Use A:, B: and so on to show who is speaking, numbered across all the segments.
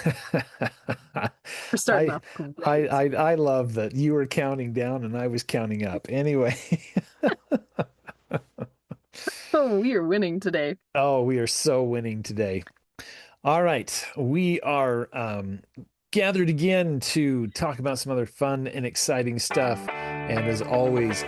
A: We're starting
B: I,
A: off
B: I,
A: great.
B: I, I love that you were counting down and I was counting up. Anyway,
A: Oh, we are winning today.
B: oh, we are so winning today. All right, we are gathered again to talk about some other fun and exciting stuff. And as always,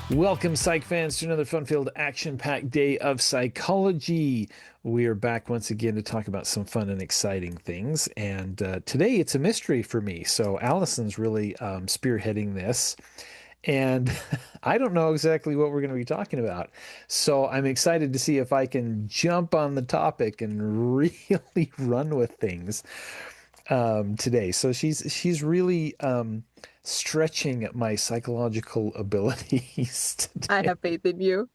B: welcome, psych fans, to another fun-filled, action-packed day of psychology. We are back once again to talk about some fun and exciting things. And today it's a mystery for me. So Allison's really spearheading this. And I don't know exactly what we're going to be talking about. So I'm excited to see if I can jump on the topic and really run with things today. So she's really stretching my psychological abilities
A: I
B: today.
A: have faith in you.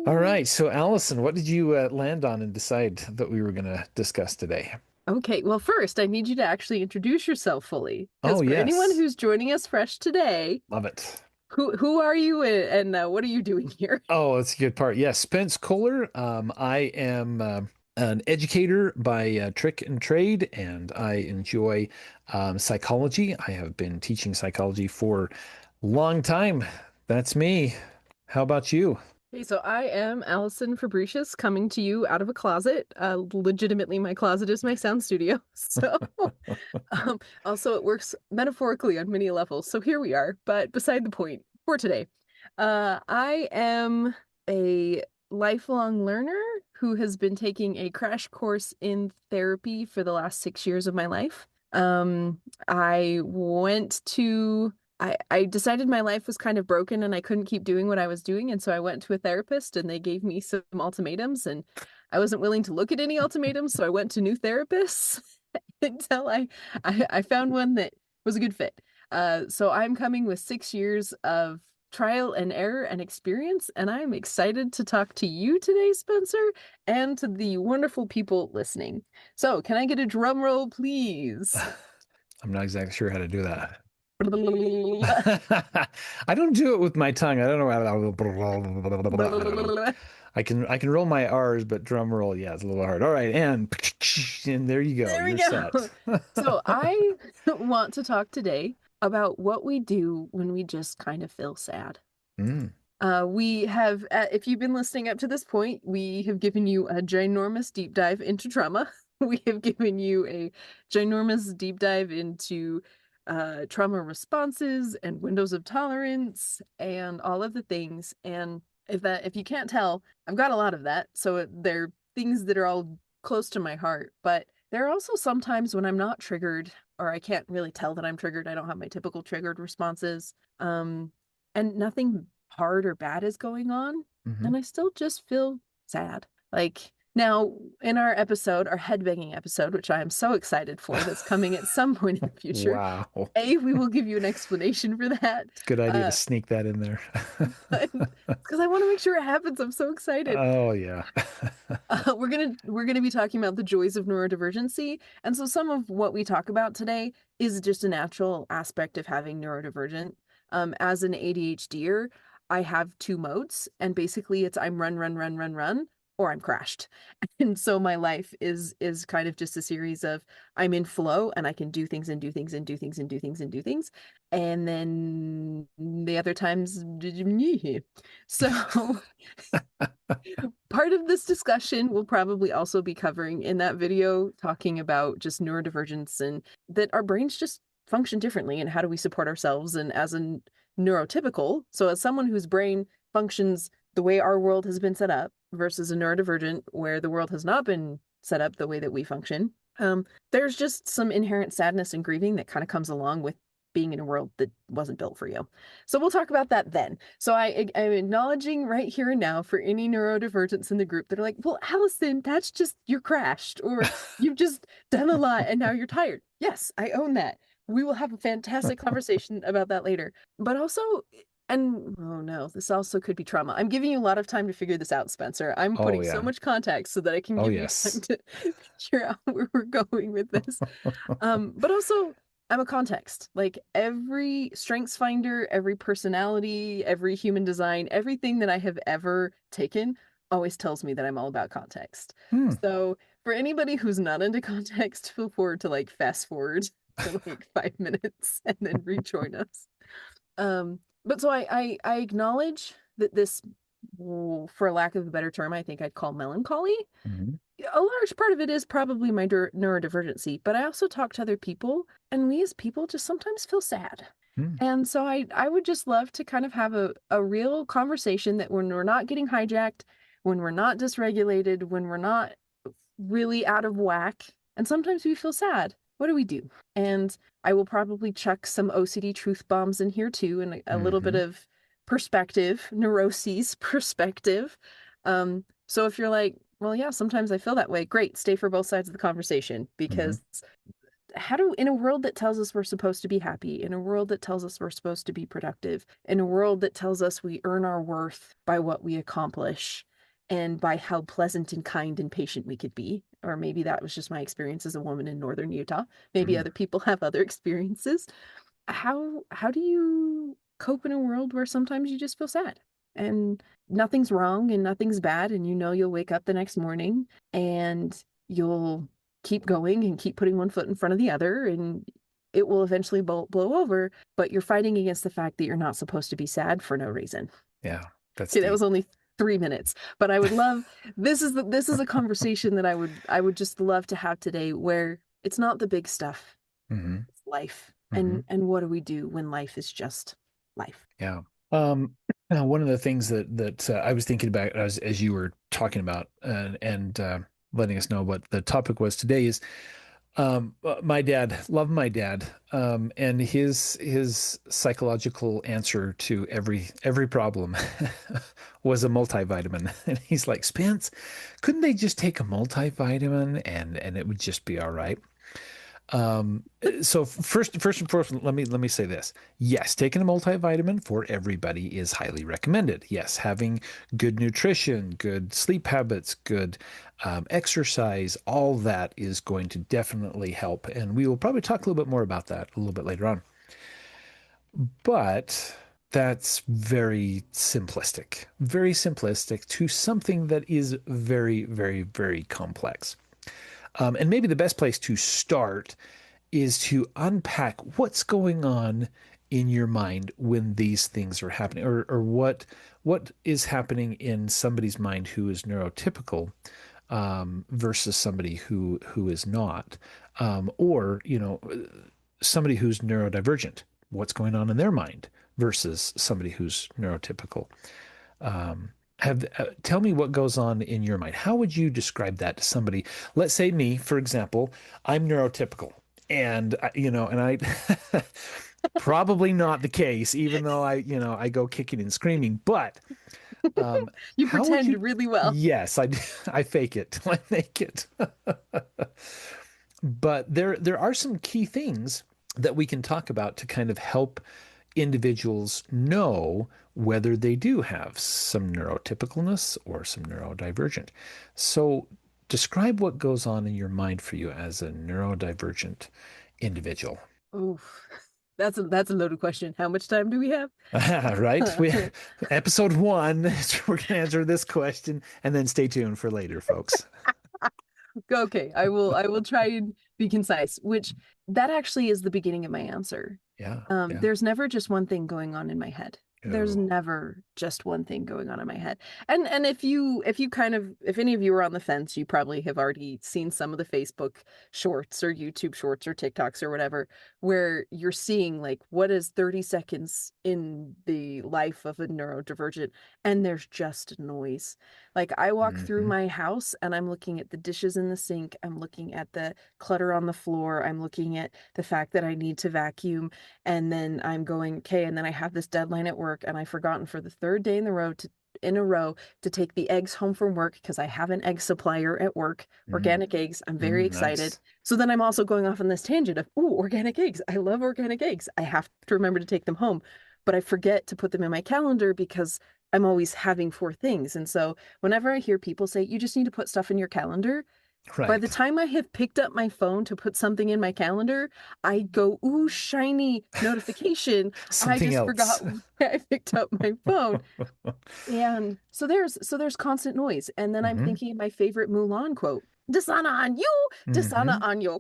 B: All right. So Allison, what did you land on and decide that we were going to discuss today?
A: Okay, well, first, I need you to actually introduce yourself fully.
B: Oh,
A: Because for anyone
B: yes.
A: who's joining us fresh today,
B: Love it.
A: who are you and what are you doing here?
B: Oh, that's a good part. Yes, Spence Kohler. I am an educator by trick and trade, and I enjoy psychology. I have been teaching psychology for a long time. That's me. How about you?
A: Okay, so I am Allison Fabricius coming to you out of a closet. Legitimately, my closet is my sound studio. So, also, it works metaphorically on many levels. So here we are. But beside the point for today, I am a lifelong learner who has been taking a crash course in therapy for the last 6 years of my life. I went to I decided my life was kind of broken and I couldn't keep doing what I was doing. And so I went to a therapist and they gave me some ultimatums and I wasn't willing to look at any ultimatums. So I went to new therapists until I found one that was a good fit. So I'm coming with 6 years of trial and error and experience. And I'm excited to talk to you today, Spencer, and to the wonderful people listening. So can I get a drum roll, please?
B: I'm not exactly sure how to do that. I don't do it with my tongue. I don't know how. I can roll my R's, but drum roll, yeah, it's a little hard. All right, and there you go.
A: There we
B: You're
A: go.
B: set.
A: So I want to talk today about what we do when we just kind of feel sad.
B: Mm.
A: We have, if you've been listening up to this point, we have given you a ginormous deep dive into trauma. We have given you a ginormous deep dive into trauma responses and windows of tolerance and all of the things. And if you can't tell, I've got a lot of that. So they're things that are all close to my heart. But there are also sometimes when I'm not triggered or I can't really tell that I'm triggered. I don't have my typical triggered responses. And nothing hard or bad is going on,
B: Hmm.
A: and I still just feel sad. Like now in our episode, our headbanging episode, which I am so excited for, that's coming at some point in the future.
B: Wow.
A: We will give you an explanation for that.
B: It's a good idea to
A: Uh,
B: sneak that in there.
A: but because I want to make sure it happens. I'm so excited.
B: Oh yeah.
A: We're gonna be talking about the joys of neurodivergency, and so some of what we talk about today is just a natural aspect of having neurodivergent. As an ADHDer, I have two modes, and basically it's I'm run, run, run, run, run, or I'm crashed. And so my life is kind of just a series of I'm in flow and I can do things and do things and do things and do things and do things. And then the other times, so part of this discussion we'll probably also be covering in that video, talking about just neurodivergence and that our brains just function differently and how do we support ourselves. And as a neurotypical, so as someone whose brain functions the way our world has been set up versus a neurodivergent where the world has not been set up the way that we function, there's just some inherent sadness and grieving that kind of comes along with being in a world that wasn't built for you. So we'll talk about that then. So I'm acknowledging right here and now for any neurodivergents in the group that are like, well, Allison, that's just you're crashed or you've just done a lot and now you're tired. Yes, I own that. We will have a fantastic conversation about that later. But also, and oh no, this also could be trauma. I'm giving you a lot of time to figure this out, Spencer. I'm
B: Oh
A: putting so
B: yeah.
A: much context so that I can
B: Oh
A: give you time
B: yes.
A: to figure out where we're going with this. But also I'm a context. Like every strengths finder, every personality, every human design, everything that I have ever taken always tells me that I'm all about context.
B: Hmm.
A: So for anybody who's not into context, feel forward to like fast forward to like 5 minutes and then rejoin us. But so I acknowledge that this, for lack of a better term, I think I'd call melancholy.
B: Mhm.
A: A large part of it is probably my neurodivergency, but I also talk to other people, and we as people just sometimes feel sad.
B: Hmm.
A: And so I would just love to kind of have a real conversation that when we're not getting hijacked, when we're not dysregulated, when we're not really out of whack, and sometimes we feel sad. What do we do? And I will probably chuck some OCD truth bombs in here too, and a little bit
B: Hmm.
A: of perspective, neuroses perspective. So if you're like, well, yeah, sometimes I feel that way, great, stay for both sides of the conversation
B: Hmm.
A: because in a world that tells us we're supposed to be happy, in a world that tells us we're supposed to be productive, in a world that tells us we earn our worth by what we accomplish and by how pleasant and kind and patient we could be, or maybe that was just my experience as a woman in northern Utah. Maybe
B: Hmm.
A: other people have other experiences. How do you cope in a world where sometimes you just feel sad and nothing's wrong and nothing's bad and you know you'll wake up the next morning and you'll keep going and keep putting one foot in front of the other and it will eventually blow over, but you're fighting against the fact that you're not supposed to be sad for no reason.
B: Yeah, that's
A: Okay, that
B: deep.
A: was only 3 minutes, but I would love this is a conversation that I would just love to have today where it's not the big stuff,
B: Hmm.
A: life.
B: Hmm.
A: And what do we do when life is just life?
B: Yeah. Now one of the things that I was thinking about as you were talking about and letting us know what the topic was today is my dad, love my dad, and his psychological answer to every problem was a multivitamin. And he's like, Spence, couldn't they just take a multivitamin and it would just be all right? So first and foremost, let me say this. Yes, taking a multivitamin for everybody is highly recommended. Yes, having good nutrition, good sleep habits, good exercise, all that is going to definitely help. And we will probably talk a little bit more about that a little bit later on. But that's very simplistic to something that is very, very, very complex. And maybe the best place to start is to unpack what's going on in your mind when these things are happening, or what is happening in somebody's mind who is neurotypical versus somebody who is not, or somebody who's neurodivergent. What's going on in their mind versus somebody who's neurotypical. Have Tell me what goes on in your mind. How would you describe that to somebody? Let's say me, for example, I'm neurotypical, and I probably not the case, even though I go kicking and screaming. But
A: You
B: how would
A: pretend
B: you?
A: really well.
B: Yes, I fake it. I make it. But there are some key things that we can talk about to kind of help individuals know whether they do have some neurotypicalness or some neurodivergent. So describe what goes on in your mind for you as a neurodivergent individual.
A: Oof. That's a loaded question. How much time do we have?
B: Right? Episode one, we're going to answer this question and then stay tuned for later, folks.
A: Okay, I will try and be concise, which that actually is the beginning of my answer.
B: Yeah, yeah.
A: There's never just one thing going on in my head. There's
B: Oh.
A: never just one thing going on in my head. And if you kind of if any of you are on the fence, you probably have already seen some of the Facebook shorts or YouTube shorts or TikToks or whatever, where you're seeing like what is 30 seconds in the life of a neurodivergent, and there's just noise. Like I walk through
B: Hmm.
A: my house and I'm looking at the dishes in the sink, I'm looking at the clutter on the floor, I'm looking at the fact that I need to vacuum, and then I'm going, okay, and then I have this deadline at work and I've forgotten for the third day in a row to take the eggs home from work because I have an egg supplier at work,
B: Mm,
A: organic eggs. I'm very excited.
B: nice.
A: So then I'm also going off on this tangent of, oh, organic eggs. I love organic eggs. I have to remember to take them home, but I forget to put them in my calendar because I'm always having four things. And so whenever I hear people say, you just need to put stuff in your calendar, By the
B: Right.
A: time I have picked up my phone to put something in my calendar, I go, ooh, shiny notification. I
B: Something
A: just
B: else.
A: forgot why I picked up my phone. And so there's constant noise. And then I'm
B: Hmm.
A: thinking of my favorite Mulan quote, Dishonor on you, dishonor
B: Hmm.
A: on your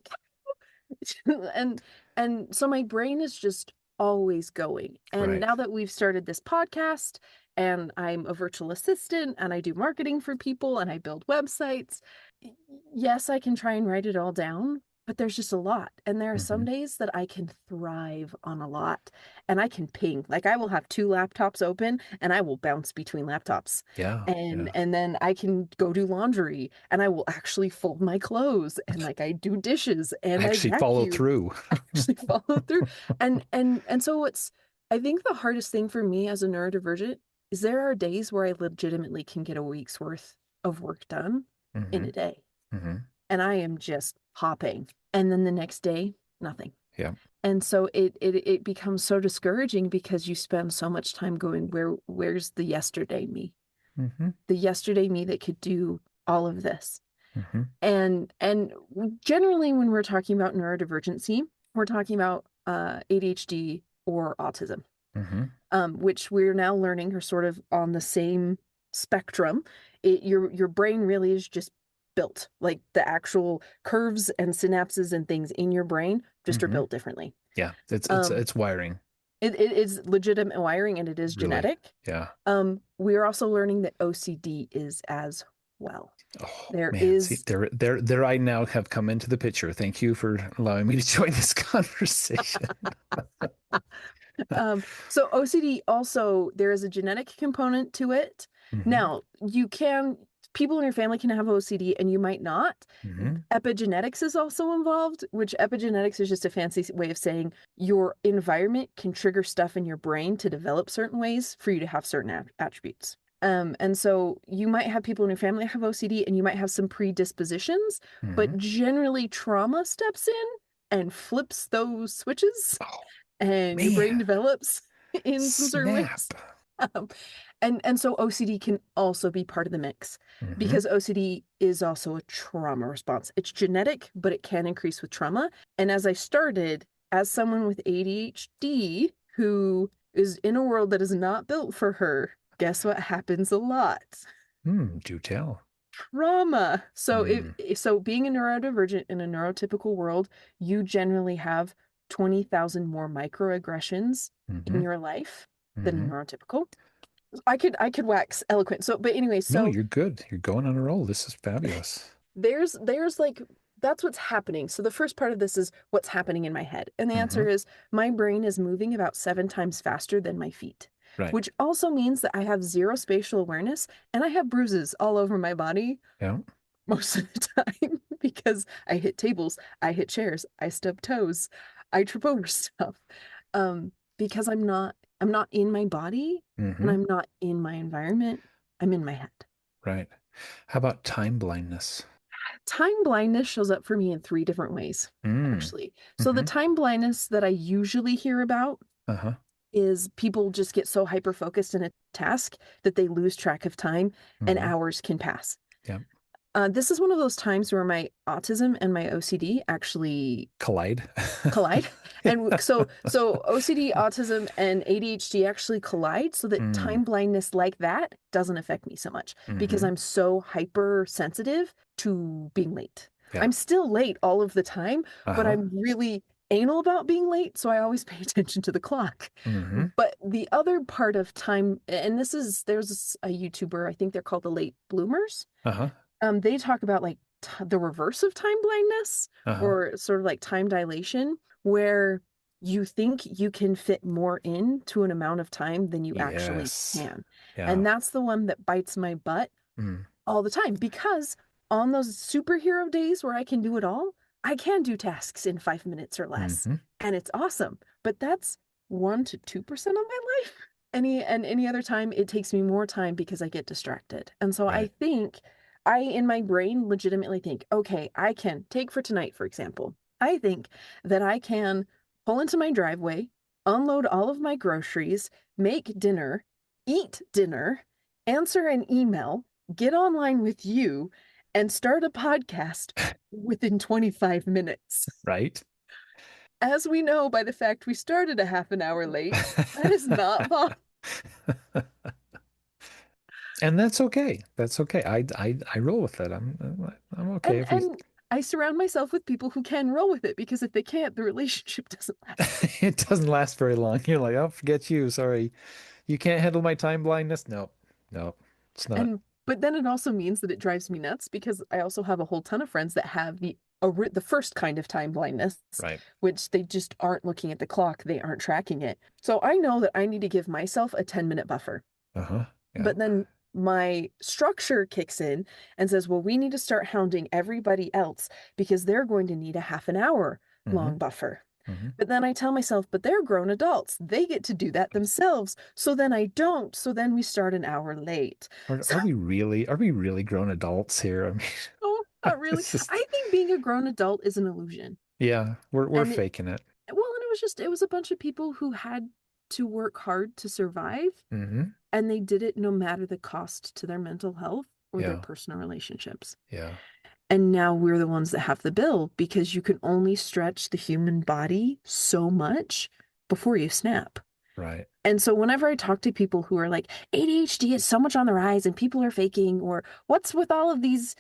A: and and so my brain is just always going. And
B: Right.
A: now that we've started this podcast and I'm a virtual assistant and I do marketing for people and I build websites, yes, I can try and write it all down, but there's just a lot. And there are some
B: Hmm.
A: days that I can thrive on a lot and I can ping. Like I will have two laptops open and I will bounce between laptops.
B: Yeah.
A: And
B: Yeah.
A: and then I can go do laundry and I will actually fold my clothes and like I do dishes and I
B: Actually follow
A: vacuum.
B: through.
A: Actually follow through. And so what's I think the hardest thing for me as a neurodivergent is there are days where I legitimately can get a week's worth of work done in
B: Hmm.
A: a day.
B: Hmm.
A: And I am just hopping. And then the next day, nothing.
B: Yeah.
A: And so it becomes so discouraging because you spend so much time going, where's the yesterday me?
B: Hmm.
A: The yesterday me that could do all of this.
B: Hmm.
A: And generally when we're talking about neurodivergency, we're talking about ADHD or autism,
B: Hmm.
A: which we're now learning are sort of on the same spectrum. Your brain really is just built like the actual curves and synapses and things in your brain just are
B: Hmm.
A: built differently.
B: Yeah. It's it's
A: Um,
B: it's wiring,
A: it is legitimate wiring and it is
B: really.
A: genetic.
B: Yeah.
A: We are also learning that OCD is as well.
B: Oh
A: There
B: man, see,
A: is
B: there I now have come into the picture. Thank you for allowing me to join this conversation.
A: So OCD also, there is a genetic component to it.
B: Hmm.
A: Now, people in your family can have OCD and you might not.
B: Hmm.
A: Epigenetics is also involved, which epigenetics is just a fancy way of saying your environment can trigger stuff in your brain to develop certain ways for you to have certain attributes. And so you might have people in your family have OCD and you might have some predispositions,
B: Hmm.
A: but generally trauma steps in and flips those switches
B: Oh
A: and your brain
B: man,
A: develops in some certain
B: snap.
A: ways. Um, and so OCD can also be part of the mix
B: Hmm.
A: because OCD is also a trauma response. It's genetic, but it can increase with trauma. And as I started, as someone with ADHD who is in a world that is not built for her, guess what happens a lot?
B: Do tell.
A: Trauma. So
B: Mm.
A: being a neurodivergent in a neurotypical world, you generally have 20,000 more microaggressions in
B: Hmm.
A: your life than a
B: Hmm.
A: neurotypical. I could wax eloquent. So but anyway,
B: No,
A: so
B: you're good. You're going on a roll. This is fabulous.
A: there's like that's what's happening. So the first part of this is what's happening in my head. And the
B: Hmm.
A: answer is my brain is moving about 7 times faster than my feet,
B: Right.
A: which also means that I have zero spatial awareness and I have bruises all over my body
B: Yeah.
A: most of the time because I hit tables, I hit chairs, I stub toes, I trip over stuff. Because I'm not in my body and
B: Hmm.
A: I'm not in my environment. I'm in my head.
B: Right. How about time blindness?
A: Time blindness shows up for me in three different ways,
B: Mm.
A: actually. So the
B: Hmm.
A: time blindness that I usually hear about
B: Uh-huh.
A: is people just get so hyper focused in a task that they lose track of time and
B: Hmm.
A: hours can pass.
B: Yeah.
A: This is one of those times where my autism and my OCD actually
B: Collide.
A: collide. And
B: Yeah.
A: so OCD, autism, and ADHD actually collide so that
B: Mm.
A: time blindness like that doesn't affect me so much because
B: Hmm.
A: I'm so hypersensitive to being late.
B: Yeah.
A: I'm still late all of the time, but
B: Uh-huh.
A: I'm really anal about being late, so I always pay attention to the clock.
B: Hmm.
A: But the other part of time, and there's a YouTuber, I think they're called the late bloomers.
B: Uh-huh.
A: They talk about like the reverse of time blindness
B: Uh-huh.
A: or sort of like time dilation, where you think you can fit more into an amount of time than you actually
B: Yes.
A: can.
B: Yeah.
A: And that's the one that bites my butt
B: Mm.
A: all the time because on those superhero days where I can do it all, I can do tasks in 5 minutes or less.
B: Hmm.
A: And it's awesome. But that's 1 to 2% of my life. Any other time it takes me more time because I get distracted. And so I
B: Right.
A: think I in my brain legitimately think, okay, I can take for tonight, for example. I think that I can pull into my driveway, unload all of my groceries, make dinner, eat dinner, answer an email, get online with you, and start a podcast within 25 minutes.
B: Right?
A: As we know by the fact we started a half an hour late, that is not possible.
B: And that's okay. That's okay. I roll with it. I'm okay if we
A: And I surround myself with people who can roll with it because if they can't, the relationship doesn't last.
B: it doesn't last very long. You're like, oh, forget you. Sorry. You can't handle my time blindness? No. No. It's not.
A: And but then it also means that it drives me nuts because I also have a whole ton of friends that have the first kind of time blindness,
B: Right.
A: which they just aren't looking at the clock, they aren't tracking it. So I know that I need to give myself a 10-minute buffer.
B: Uh-huh. Yeah.
A: But then my structure kicks in and says, well, we need to start hounding everybody else because they're going to need a half an hour
B: Mm-hmm.
A: long buffer.
B: Mm-hmm.
A: But then I tell myself, but they're grown adults. They get to do that themselves. So then I don't. So then we start an hour late. So,
B: Are we really grown adults here? I mean,
A: no, not really.
B: it's just,
A: I think being a grown adult is an illusion.
B: yeah, we're
A: And
B: faking it.
A: well, and it was a bunch of people who had to work hard to survive,
B: Mm-hmm.
A: and they did it no matter the cost to their mental health or their
B: Yeah.
A: personal relationships.
B: Yeah.
A: And now we're the ones that have the bill because you can only stretch the human body so much before you snap.
B: Right.
A: And so whenever I talk to people who are like, ADHD is so much on the rise and people are faking, or what's with all of these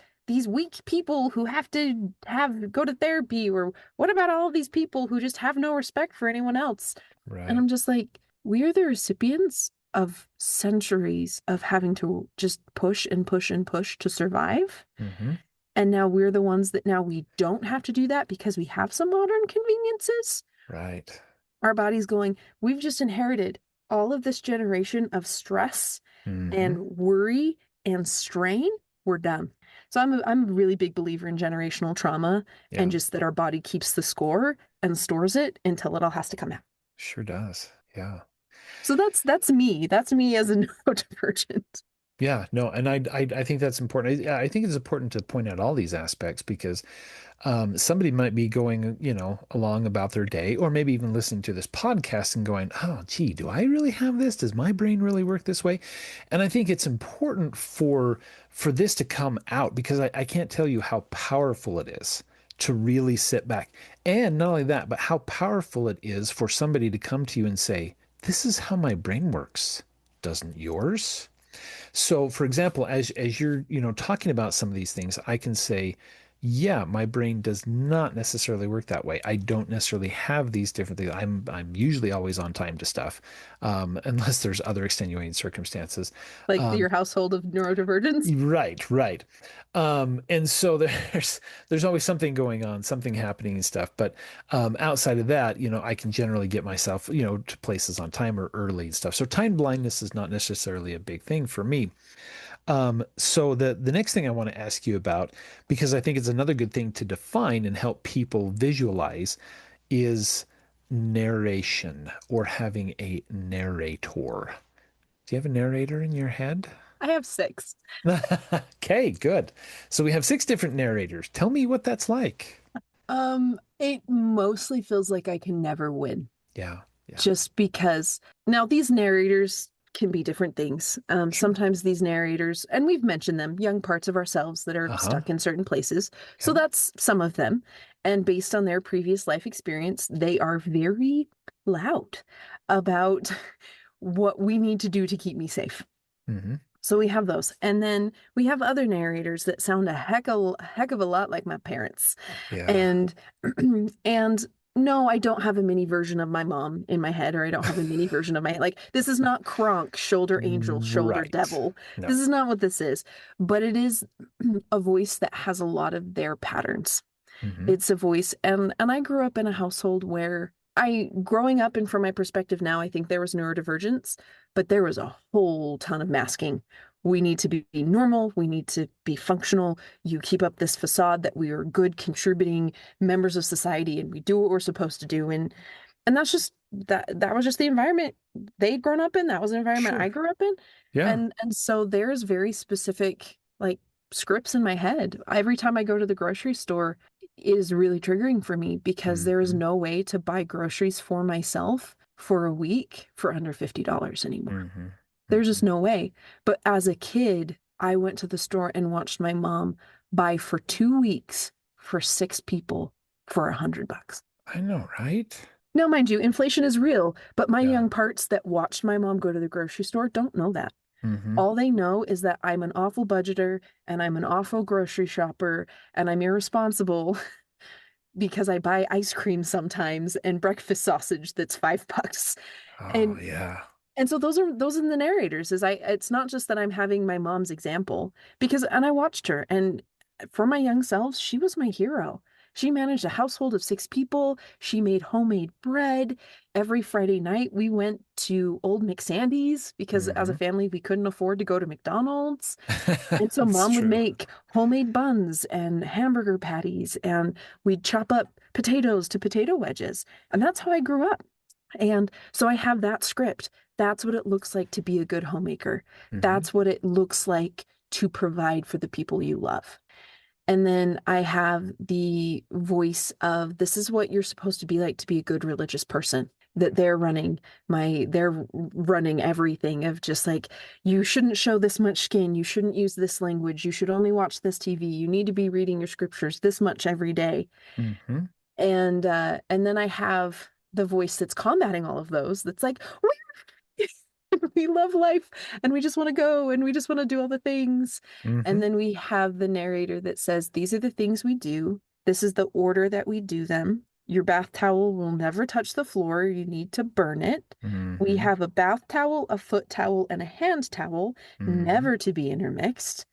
A: weak people who have to have go to therapy, or what about all of these people who just have no respect for anyone else? And
B: Right.
A: I'm just like, we are the recipients of centuries of having to just push and push and push to survive.
B: Mm-hmm.
A: And now we're the ones that now we don't have to do that because we have some modern conveniences.
B: Right.
A: Our body's going, we've just inherited all of this generation of stress
B: Mm-hmm.
A: and worry and strain. We're done. So I'm a really big believer in generational trauma and
B: Yeah.
A: just that our body keeps the score and stores it until it all has to come out.
B: Sure does. Yeah.
A: So that's me. That's me as a neurodivergent.
B: Yeah, no, and I think that's important. I think it's important to point out all these aspects because somebody might be going, along about their day, or maybe even listening to this podcast and going, "Oh, gee, do I really have this? Does my brain really work this way?" And I think it's important for this to come out because I can't tell you how powerful it is to really sit back, and not only that, but how powerful it is for somebody to come to you and say, "This is how my brain works. Doesn't yours?" So, for example, as you're, talking about some of these things, I can say, yeah, my brain does not necessarily work that way. I don't necessarily have these different things. I'm usually always on time to stuff, unless there's other extenuating circumstances.
A: Like
B: Um,
A: your household of neurodivergence.
B: right, right. And so there's always something going on, something happening and stuff. But outside of that, I can generally get myself, to places on time or early and stuff. So time blindness is not necessarily a big thing for me. So the next thing I want to ask you about, because I think it's another good thing to define and help people visualize, is narration or having a narrator. Do you have a narrator in your head?
A: I have six.
B: Okay, good. So we have six different narrators. Tell me what that's like.
A: It mostly feels like I can never win.
B: Yeah, yeah,
A: Just because now these narrators can be different things.
B: sure.
A: Sometimes these narrators, and we've mentioned them, young parts of ourselves that are
B: Uh-huh.
A: stuck in certain places. So
B: Okay,
A: that's some of them. And based on their previous life experience, they are very loud about what we need to do to keep me safe.
B: hmm.
A: So we have those. And then we have other narrators that sound a heck of a lot like my parents.
B: Yeah.
A: And and no, I don't have a mini version of my mom in my head, or I don't have a mini version of my like this is not Kronk, shoulder angel, shoulder
B: Right.
A: devil.
B: No.
A: This is not what this is. But it is a voice that has a lot of their patterns.
B: Hmm.
A: It's a voice, and I grew up in a household where growing up, and from my perspective now, I think there was neurodivergence, but there was a whole ton of masking. We need to be normal. We need to be functional. You keep up this facade that we are good, contributing members of society, and we do what we're supposed to do. And that's just that was just the environment they'd grown up in. That was the environment I
B: Sure.
A: grew up in.
B: Yeah.
A: And so there's very specific like scripts in my head. Every time I go to the grocery store, it is really triggering for me because there is
B: Hmm.
A: no way to buy groceries for myself for a week for under $50 anymore.
B: Hmm.
A: There's just
B: Hmm.
A: no way. But as a kid, I went to the store and watched my mom buy for 2 weeks for 6 people for $100.
B: I know, right?
A: Now, mind you, inflation is real, but my
B: Yeah.
A: young parts that watched my mom go to the grocery store don't know that.
B: Mm-hmm.
A: All they know is that I'm an awful budgeter and I'm an awful grocery shopper and I'm irresponsible because I buy ice cream sometimes and breakfast sausage that's $5.
B: Oh,
A: And
B: yeah.
A: and so those are the narrators is I it's not just that I'm having my mom's example because and I watched her and for my young selves, she was my hero. She managed a household of 6 people. She made homemade bread. Every Friday night we went to Old McSandy's because as a
B: Mm-hmm.
A: family we couldn't afford to go to McDonald's. And so
B: That's
A: mom would
B: true.
A: make homemade buns and hamburger patties, and we'd chop up potatoes to potato wedges. And that's how I grew up. And so I have that script. That's what it looks like to be a good homemaker.
B: Mm-hmm.
A: That's what it looks like to provide for the people you love. And then I have the voice of this is what you're supposed to be like to be a good religious person. That they're running everything of just like, you shouldn't show this much skin, you shouldn't use this language, you should only watch this TV, you need to be reading your scriptures this much every day.
B: Mm-hmm.
A: And then I have the voice that's combating all of those, that's like, we love life and we just want to go and we just want to do all the things.
B: Mm-hmm.
A: And then we have the narrator that says, these are the things we do. This is the order that we do them. Your bath towel will never touch the floor. You need to burn it. We
B: Mm-hmm.
A: have a bath towel, a foot towel, and a hand towel,
B: Mm-hmm.
A: never to be intermixed.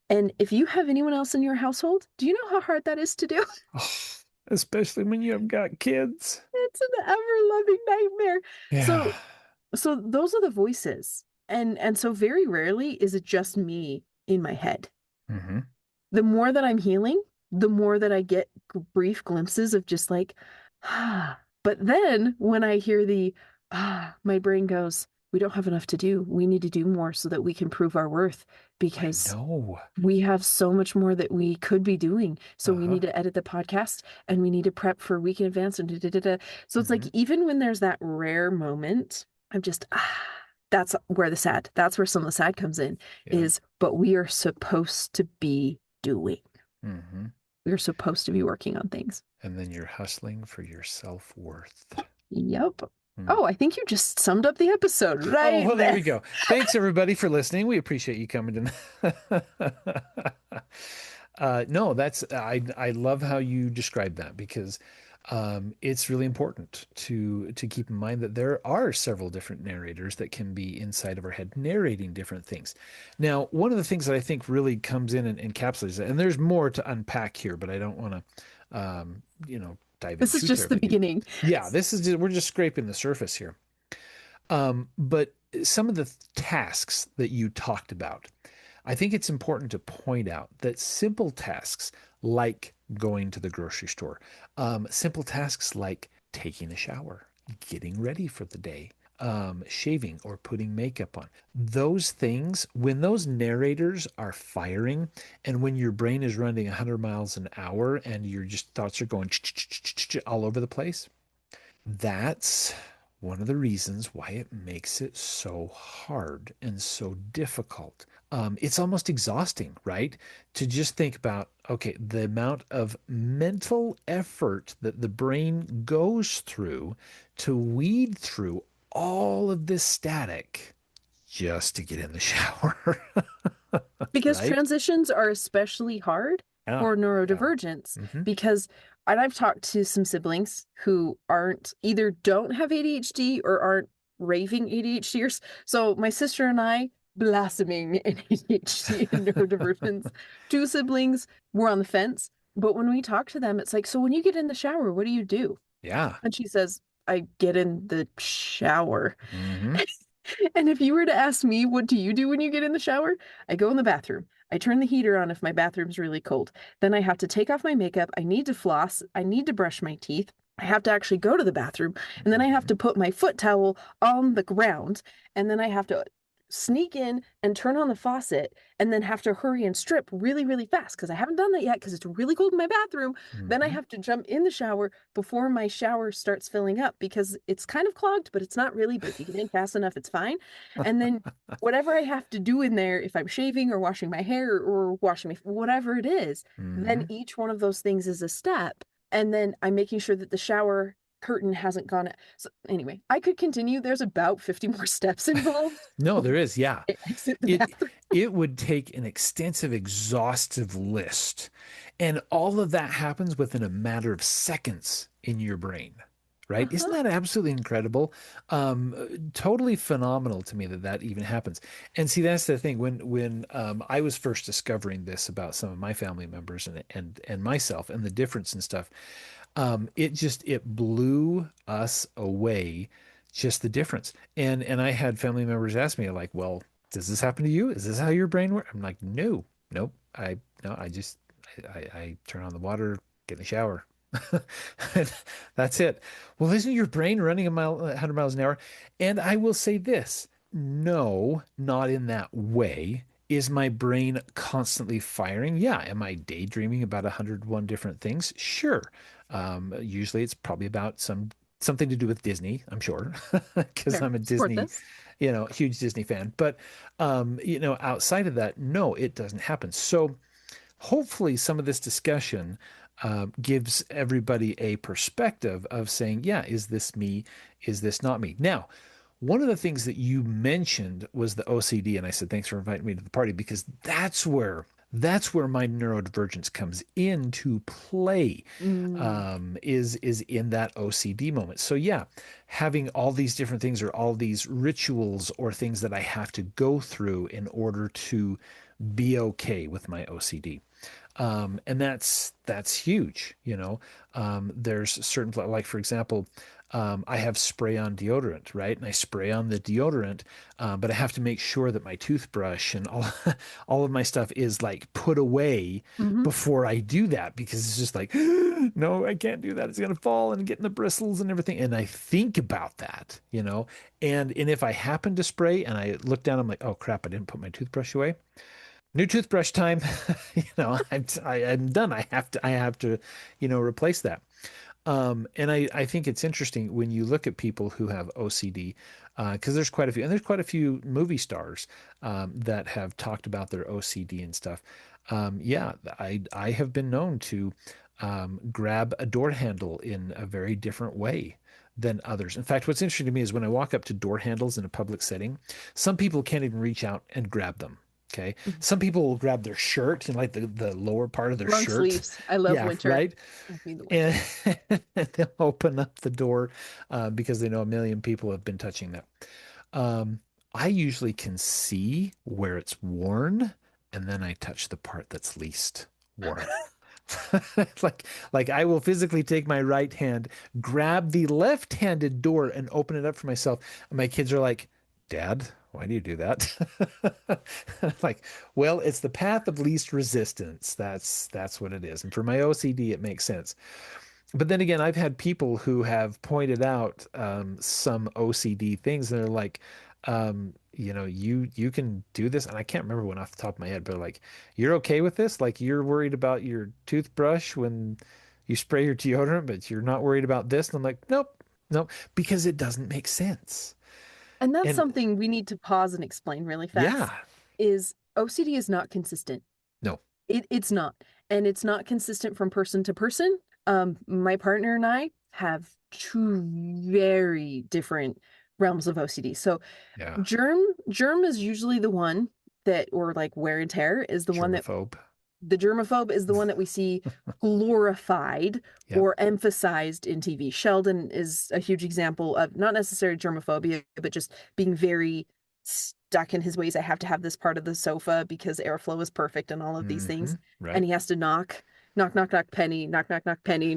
A: And if you have anyone else in your household, do you know how hard that is to do?
B: Oh, especially when you have got kids.
A: It's an ever-loving nightmare.
B: Yeah.
A: So so those are the voices. And so very rarely is it just me in my head.
B: Mm-hmm.
A: The more that I'm healing, the more that I get brief glimpses of just like, ah. But then when I hear the my brain goes, we don't have enough to do. We need to do more so that we can prove our worth
B: I
A: because
B: know.
A: we have so much more that we could be doing. So we
B: Uh-huh.
A: need to edit the podcast and we need to prep for a week in advance and da, da, da, da. So it's like
B: Mm-hmm.
A: even when there's that rare moment, I'm just that's where some of the sad comes in
B: Yeah.
A: is but we are supposed to be doing.
B: Mm-hmm.
A: We're supposed to be working on things.
B: And then you're hustling for your self-worth.
A: Yep.
B: Mm.
A: Oh, I think you just summed up the episode
B: Oh,
A: right
B: well, there
A: there.
B: we go. Thanks everybody for listening. We appreciate you coming to. No, that's I love how you describe that because it's really important to keep in mind that there are several different narrators that can be inside of our head narrating different things. Now, one of the things that I think really comes in and encapsulates it, and there's more to unpack here, but I don't want to dive in
A: This is
B: too
A: just the
B: terribly deep.
A: beginning.
B: Yeah, we're just scraping the surface here. But some of the tasks that you talked about, I think it's important to point out that simple tasks like going to the grocery store, simple tasks like taking a shower, getting ready for the day, shaving or putting makeup on, those things, when those narrators are firing and when your brain is running 100 miles an hour and your just thoughts are going all over the place, that's one of the reasons why it makes it so hard and so difficult. It's almost exhausting, right? To just think about, okay, the amount of mental effort that the brain goes through to weed through all of this static just to get in the shower,
A: Because
B: right?
A: transitions are especially hard
B: Yeah,
A: for
B: yeah.
A: neurodivergence
B: Hmm.
A: because and I've talked to some siblings who aren't either don't have ADHD or aren't raving ADHDers. So my sister and I blossoming in ADHD and neurodivergence. Two siblings were on the fence, but when we talk to them, it's like, so when you get in the shower, what do you do?
B: Yeah.
A: And she says, I get in the shower.
B: Hmm.
A: And if you were to ask me, what do you do when you get in the shower? I go in the bathroom. I turn the heater on if my bathroom's really cold. Then I have to take off my makeup. I need to floss. I need to brush my teeth. I have to actually go to the bathroom. And then I have
B: Hmm.
A: to put my foot towel on the ground. And then I have to sneak in and turn on the faucet and then have to hurry and strip really, really fast because I haven't done that yet because it's really cold in my bathroom. Then I
B: Hmm.
A: have to jump in the shower before my shower starts filling up because it's kind of clogged, but it's not really. But if you get in fast enough, it's fine. And then whatever I have to do in there, if I'm shaving or washing my hair or washing my, whatever it is, then
B: Hmm.
A: each one of those things is a step. And then I'm making sure that the shower curtain hasn't gone. So anyway, I could continue. There's about 50 more steps involved
B: No, there
A: before
B: is. Yeah.
A: I exit the
B: It
A: bathroom.
B: it would take an extensive, exhaustive list. And all of that happens within a matter of seconds in your brain. Right? Isn't
A: Uh-huh.
B: that absolutely incredible? Totally phenomenal to me that that even happens. And see, that's the thing. When I was first discovering this about some of my family members and myself and the difference and stuff, it blew us away, just the difference. And I had family members ask me like, well, does this happen to you? Is this how your brain works? I'm like, no, nope. I just I turn on the water, get in the shower. And that's it. Well, isn't your brain running 100 miles an hour? And I will say this, no, not in that way. Is my brain constantly firing? Yeah. Am I daydreaming about 101 different things? Sure. Usually it's probably about something to do with Disney, I'm sure, because
A: Fair.
B: I'm a
A: Support
B: Disney,
A: this.
B: huge Disney fan. But outside of that, no, it doesn't happen. So hopefully some of this discussion gives everybody a perspective of saying, yeah, is this me? Is this not me? Now, one of the things that you mentioned was the OCD, and I said, thanks for inviting me to the party because that's where my neurodivergence comes into play,
A: Mm.
B: is in that OCD moment. So yeah, having all these different things or all these rituals or things that I have to go through in order to be okay with my OCD. And that's huge. There's certain, like for example, I have spray on deodorant, right? And I spray on the deodorant, but I have to make sure that my toothbrush and all all of my stuff is like put away
A: Hmm.
B: before I do that because it's just like, no, I can't do that. It's gonna fall and get in the bristles and everything. And I think about that. And if I happen to spray and I look down, I'm like, oh crap, I didn't put my toothbrush away. New toothbrush time. I'm done. I have to replace that. And I think it's interesting when you look at people who have OCD, because there's quite a few, and there's quite a few movie stars that have talked about their OCD and stuff. Yeah, I have been known to grab a door handle in a very different way than others. In fact, what's interesting to me is when I walk up to door handles in a public setting, some people can't even reach out and grab them. Okay. Some people will grab their shirt and like the lower part of their
A: Long
B: shirt.
A: sleeves. I love
B: Yeah,
A: winter.
B: right.
A: I mean the
B: And
A: winter.
B: they'll open up the door because they know a million people have been touching that. Um, I usually can see where it's worn, and then I touch the part that's least worn. Like I will physically take my right hand, grab the left-handed door, and open it up for myself. And my kids are like, "Dad, why do you do that?" Like, well, it's the path of least resistance. That's what it is. And for my OCD, it makes sense. But then again, I've had people who have pointed out some OCD things and they're like, you can do this, and I can't remember one off the top of my head, but like, you're okay with this? Like, you're worried about your toothbrush when you spray your deodorant, but you're not worried about this. And I'm like, nope, nope, because it doesn't make sense.
A: And that's
B: And
A: something we need to pause and explain really fast
B: yeah,
A: is OCD is not consistent.
B: no,
A: It's not. And it's not consistent from person to person. My partner and I have two very different realms of OCD. So
B: yeah,
A: germ is usually the one that, or like wear and tear is the one that
B: germaphobe.
A: the germaphobe is the one that we see glorified
B: Yep.
A: or emphasized in TV. Sheldon is a huge example of not necessarily germophobia, but just being very stuck in his ways. I have to have this part of the sofa because airflow is perfect and all of these
B: Hmm.
A: things. And
B: Right.
A: he has to knock, penny, knock, penny.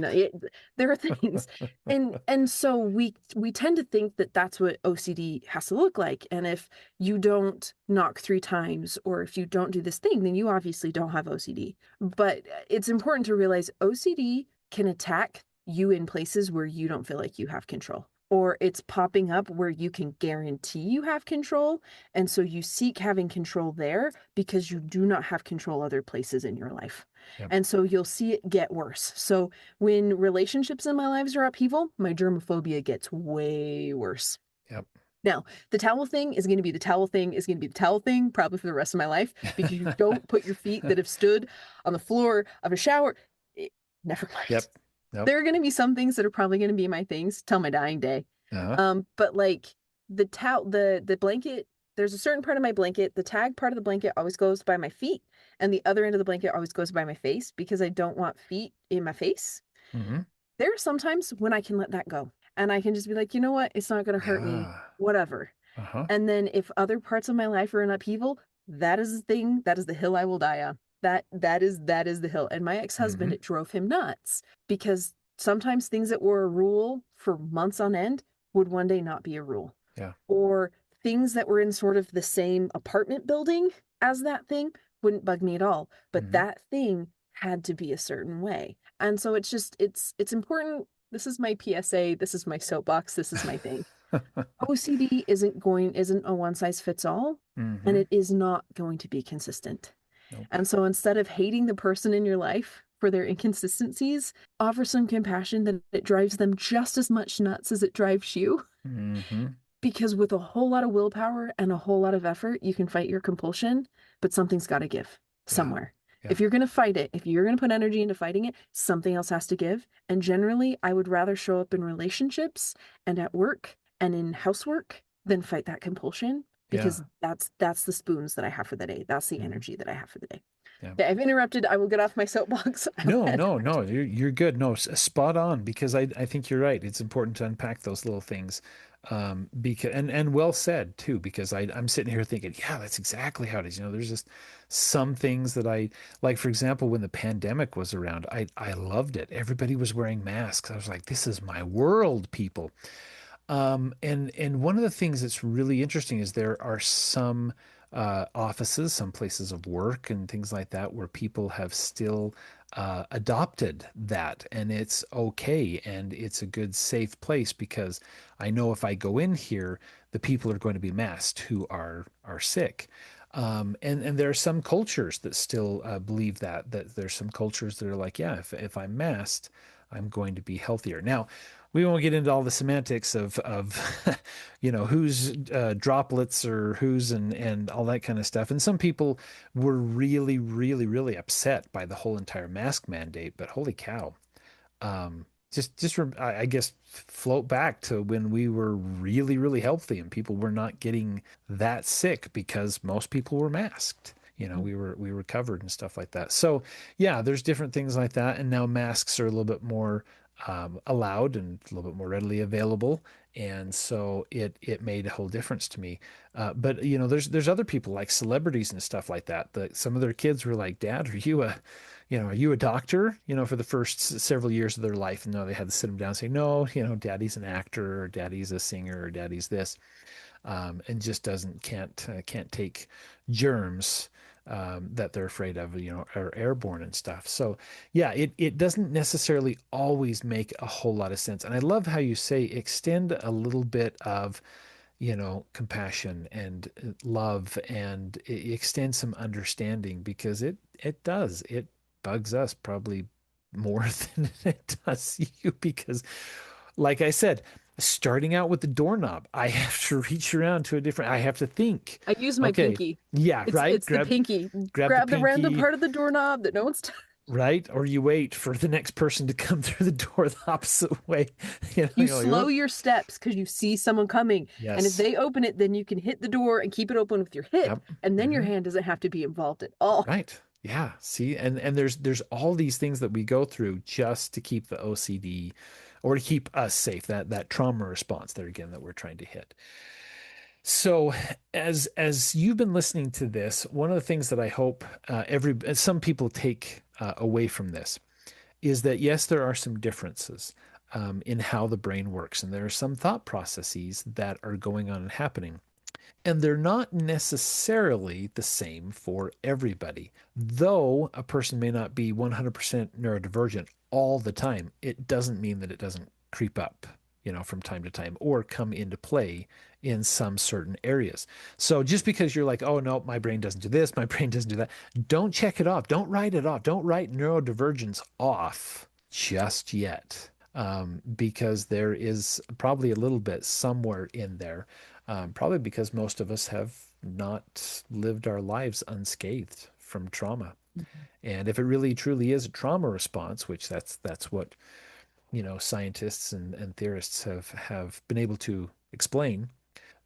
A: There are things, and so we tend to think that that's what OCD has to look like. And if you don't knock 3 times or if you don't do this thing, then you obviously don't have OCD. But it's important to realize OCD can attack you in places where you don't feel like you have control. or it's popping up where you can guarantee you have control. And so you seek having control there because you do not have control other places in your life.
B: Yep.
A: And so you'll see it get worse. So when relationships in my lives are upheaval, my germophobia gets way worse.
B: Yep.
A: Now, the towel thing is going to be the towel thing is going to be the towel thing probably for the rest of my life because you don't put your feet that have stood on the floor of a shower. Eh, Never mind.
B: Yep. Yep.
A: There are going to be some things that are probably going to be my things till my dying day.
B: Uh-huh.
A: But like the blanket, there's a certain part of my blanket, the tag part of the blanket always goes by my feet, and the other end of the blanket always goes by my face because I don't want feet in my face.
B: Hmm.
A: There are sometimes when I can let that go and I can just be like, you know what? It's not going to hurt me,
B: Yeah.
A: whatever.
B: Uh-huh.
A: And then if other parts of my life are in upheaval, that is the thing, that is the hill I will die on. That is the hill. And my ex-husband,
B: Hmm.
A: it drove him nuts because sometimes things that were a rule for months on end would one day not be a rule.
B: Yeah.
A: Or things that were in sort of the same apartment building as that thing wouldn't bug me at all. But
B: Hmm.
A: that thing had to be a certain way. And so it's important. This is my PSA, this is my soapbox, this is my thing. OCD isn't a one size fits all, and
B: Hmm.
A: it is not going to be consistent.
B: Nope.
A: And so instead of hating the person in your life for their inconsistencies, offer some compassion that it drives them just as much nuts as it drives you.
B: Hmm.
A: Because with a whole lot of willpower and a whole lot of effort, you can fight your compulsion, but something's got to give
B: Yeah.
A: somewhere.
B: Yeah.
A: If you're going to fight it, if you're going to put energy into fighting it, something else has to give. And generally, I would rather show up in relationships and at work and in housework than fight that compulsion
B: Yeah.
A: because that's the spoons that I have for the day. That's the
B: Hmm.
A: energy that I have for the day.
B: Yeah.
A: Okay, I've interrupted. I will get off my soapbox. I'll
B: No,
A: head
B: no,
A: back
B: no.
A: to
B: You're good. No, spot on because I think you're right. It's important to unpack those little things. Because and well said too, because I'm sitting here thinking, yeah, that's exactly how it is. There's just some things that I like, for example, when the pandemic was around, I loved it. Everybody was wearing masks. I was like, this is my world, people. And one of the things that's really interesting is there are some offices, some places of work, and things like that where people have still adopted that, and it's okay, and it's a good, safe place because I know if I go in here, the people are going to be masked who are sick. And there are some cultures that still believe that there's some cultures that are like, yeah, if I'm masked, I'm going to be healthier. Now, we won't get into all the semantics of who's droplets or who's and all that kind of stuff. And some people were really, really, really upset by the whole entire mask mandate. But holy cow, I guess float back to when we were really, really healthy and people were not getting that sick because most people were masked. We were covered and stuff like that. So yeah, there's different things like that, and now masks are a little bit more allowed and a little bit more readily available, and so it made a whole difference to me. But there's other people like celebrities and stuff like that. That some of their kids were like, "Dad, are you a doctor?" For the first several years of their life, and now they had to sit them down and say, "No, Daddy's an actor, or Daddy's a singer, or Daddy's this." And just doesn't can't take germs that they're afraid of, are airborne and stuff. So yeah, it doesn't necessarily always make a whole lot of sense. And I love how you say extend a little bit of compassion and love and extend some understanding because it bugs us probably more than it does you because like I said, starting out with the doorknob, I have to reach around to I have to think,
A: I use my
B: okay,
A: pinky.
B: yeah, right,
A: It's the
B: grab
A: pinky.
B: grab the
A: Grab the random
B: pinky,
A: part of the doorknob that no one's
B: right? Or you wait for the next person to come through the door the opposite way.
A: You
B: You're like,
A: slow
B: oh,
A: your steps because you see someone coming. And if
B: yes,
A: they open it, then you can hit the door and keep it open with your hip.
B: yep.
A: And then your
B: Hmm.
A: hand doesn't have to be involved at all.
B: Right. Yeah. See, and there's all these things that we go through just to keep the OCD or to keep us safe, that trauma response there again that we're trying to hit. So, as you've been listening to this, one of the things that I hope some people take away from this is that yes, there are some differences in how the brain works, and there are some thought processes that are going on and happening. And they're not necessarily the same for everybody. Though a person may not be 100% neurodivergent all the time, it doesn't mean that it doesn't creep up. from time to time or come into play in some certain areas. So just because you're like, oh no, my brain doesn't do this, my brain doesn't do that, don't check it off. Don't write it off. Don't write neurodivergence off just yet. Because there is probably a little bit somewhere in there, probably because most of us have not lived our lives unscathed from trauma.
A: Mhm.
B: And if it really truly is a trauma response, which that's what scientists and theorists have been able to explain,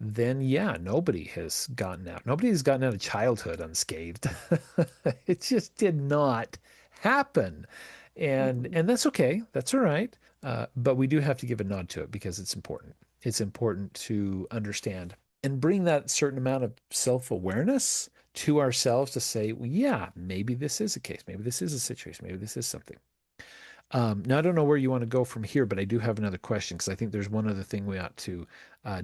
B: then yeah, nobody has gotten out. Nobody has gotten out of childhood unscathed. It just did not happen. And
A: Mm-mm.
B: and that's okay. That's all right. But we do have to give a nod to it because it's important. It's important to understand and bring that certain amount of self-awareness to ourselves to say, well, yeah, maybe this is a case. Maybe this is a situation. Maybe this is something. Now, I don't know where you want to go from here, but I do have another question because I think there's one other thing we ought to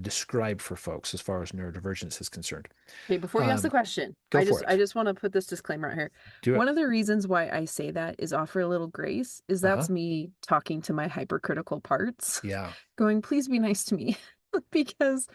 B: describe for folks as far as neurodivergence is concerned.
A: Okay, before you ask the
B: Um,
A: question,
B: Go for
A: I
B: it.
A: just want to put this disclaimer out here.
B: Do
A: One
B: it.
A: of the reasons why I say that is offer a little grace is
B: Uh-huh.
A: that's me talking to my hypercritical parts,
B: Yeah.
A: going, please be nice to me. Because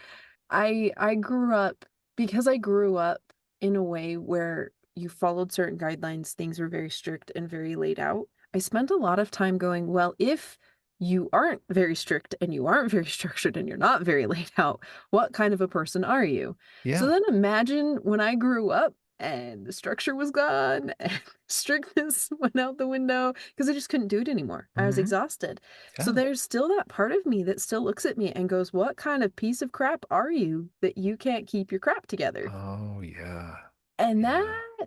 A: I grew up because I grew up in a way where you followed certain guidelines, things were very strict and very laid out. I spent a lot of time going, well, if you aren't very strict and you aren't very structured and you're not very laid out, what kind of a person are you? So
B: Yeah.
A: then imagine when I grew up and the structure was gone and strictness went out the window because I just couldn't do it anymore. I was
B: Hmm.
A: exhausted. So
B: Yeah.
A: there's still that part of me that still looks at me and goes, what kind of piece of crap are you that you can't keep your crap together?
B: Oh, yeah.
A: And
B: Yeah.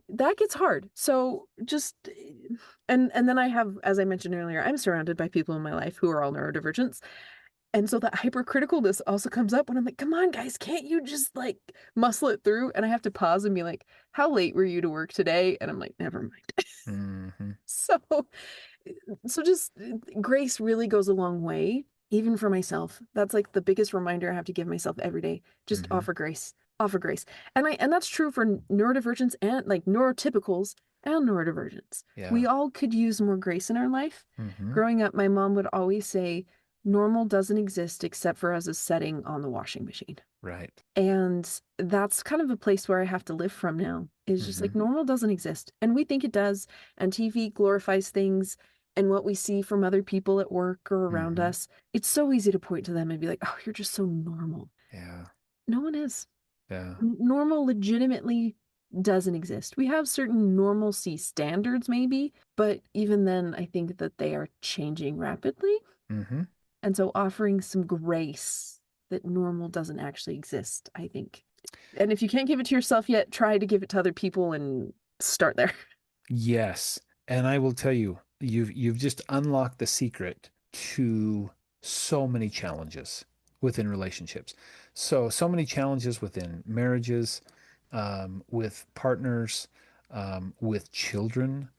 A: that gets hard. So just and then I have, as I mentioned earlier, I'm surrounded by people in my life who are all neurodivergents. And so that hypercriticalness also comes up when I'm like, come on, guys, can't you just like muscle it through? And I have to pause and be like, how late were you to work today? And I'm like, never mind.
B: Hmm.
A: So just grace really goes a long way, even for myself. That's like the biggest reminder I have to give myself every day. Just
B: Hmm.
A: offer grace. Offer grace. And that's true for neurodivergence and like neurotypicals and neurodivergence.
B: Yeah.
A: We all could use more grace in our life.
B: Hmm.
A: Growing up, my mom would always say, normal doesn't exist except for as a setting on the washing machine.
B: Right.
A: And that's kind of a place where I have to live from now. Is just like
B: Hmm.
A: normal doesn't exist. And we think it does. And TV glorifies things and what we see from other people at work or around
B: Hmm.
A: us. It's so easy to point to them and be like, oh, you're just so normal.
B: Yeah.
A: No one is.
B: Yeah.
A: Normal legitimately doesn't exist. We have certain normalcy standards, maybe, but even then, I think that they are changing rapidly.
B: Hmm.
A: And so offering some grace that normal doesn't actually exist, I think. And if you can't give it to yourself yet, try to give it to other people and start there.
B: Yes. And I will tell you, you've just unlocked the secret to so many challenges within relationships. So many challenges within marriages, with partners, with children,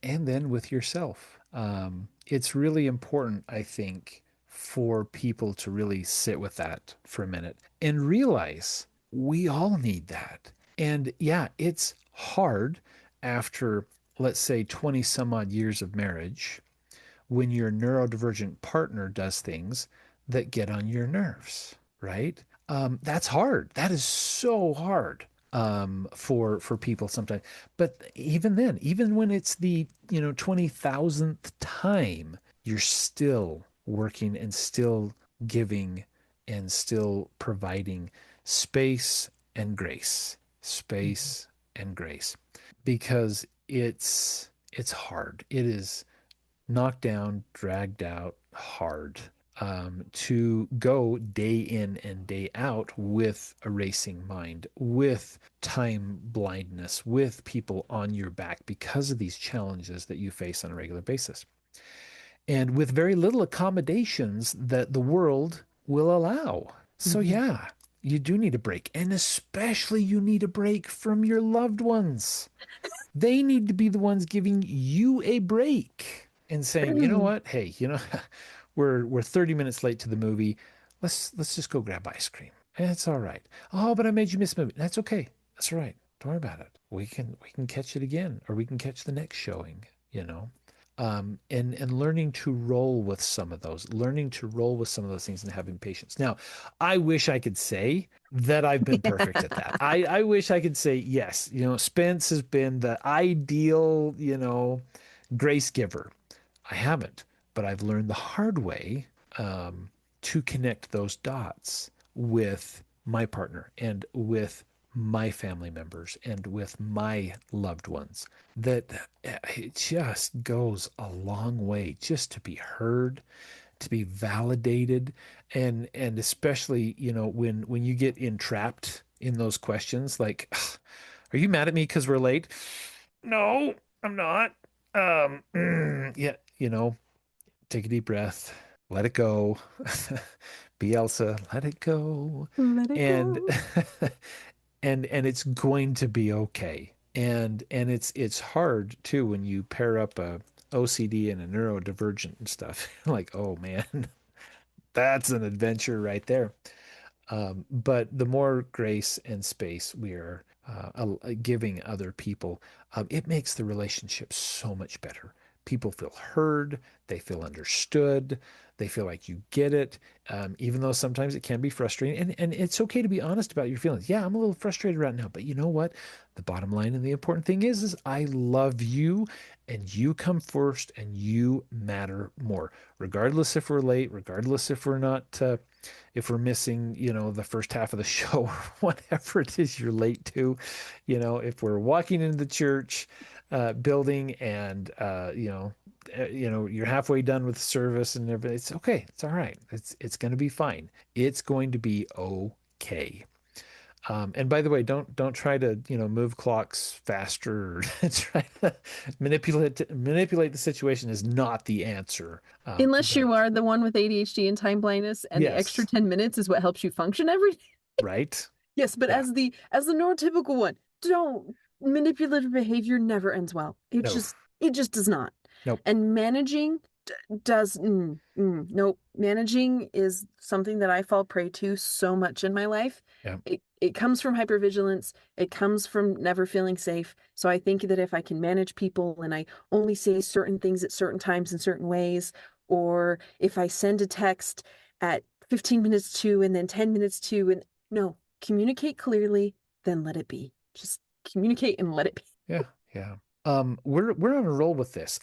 B: and then with yourself. It's really important, I think, for people to really sit with that for a minute and realize we all need that. And yeah, it's hard after, let's say, 20 some odd years of marriage when your neurodivergent partner does things that get on your nerves, right? That's hard. That is so hard, for people sometimes. But even then, even when it's the 20,000th time, you're still working and still giving and still providing space and grace,
A: Mhm.
B: space and grace, because it's hard. It is knocked down, dragged out hard, to go day in and day out with a racing mind, with time blindness, with people on your back because of these challenges that you face on a regular basis, and with very little accommodations that the world will allow. So,
A: Mhm.
B: yeah, you do need a break. And especially, you need a break from your loved ones. They need to be the ones giving you a break and saying, you know what? Hey, we're 30 minutes late to the movie. Let's just go grab ice cream. It's all right. Oh, but I made you miss the movie. That's okay. That's all right. Don't worry about it. We can catch it again, or we can catch the next showing, you know. and learning to roll with some of those, learning to roll with some of those things and having patience. Now, I wish I could say that I've been perfect at that. I wish I could say, yes, Spence has been the ideal, grace giver. I haven't, but I've learned the hard way um, to connect those dots with my partner and with my family members and with my loved ones. That it just goes a long way just to be heard, to be validated, and especially when you get entrapped in those questions like, are you mad at me because we're late? No, I'm not. Yeah, take a deep breath, let it go. Be Elsa, let it go.
A: Let it
B: And
A: go.
B: and it's going to be okay. And it's hard too when you pair up a OCD and a neurodivergent and stuff. Like, oh man, that's an adventure right there. But the more grace and space we are giving other people, it makes the relationship so much better. People feel heard, they feel understood, they feel like you get it, even though sometimes it can be frustrating. And it's okay to be honest about your feelings. Yeah, I'm a little frustrated right now, but you know what? The bottom line and the important thing is I love you and you come first and you matter more, regardless if we're late, regardless if we're not. If we're missing, the first half of the show or whatever it is you're late to, if we're walking into the church building and you're halfway done with the service and everything, it's okay. It's all right. It's going to be fine. It's going to be okay. And by the way, don't try to move clocks faster or try to manipulate the situation is not the answer.
A: Unless you
B: But
A: are the one with ADHD and time blindness, and the extra
B: yes,
A: 10 minutes is what helps you function every day.
B: right.
A: Yes, but
B: Yeah.
A: as the neurotypical one, don't manipulative behavior never ends well.
B: No.
A: It just does not.
B: Nope.
A: And managing does nope. Managing is something that I fall prey to so much in my life.
B: Yeah.
A: It comes from hypervigilance. It comes from never feeling safe. So I think that if I can manage people and I only say certain things at certain times in certain ways, or if I send a text at 15 minutes to and then 10 minutes to, and no, communicate clearly, then let it be. Just communicate and let it be.
B: Yeah. Yeah. We're on a roll with this.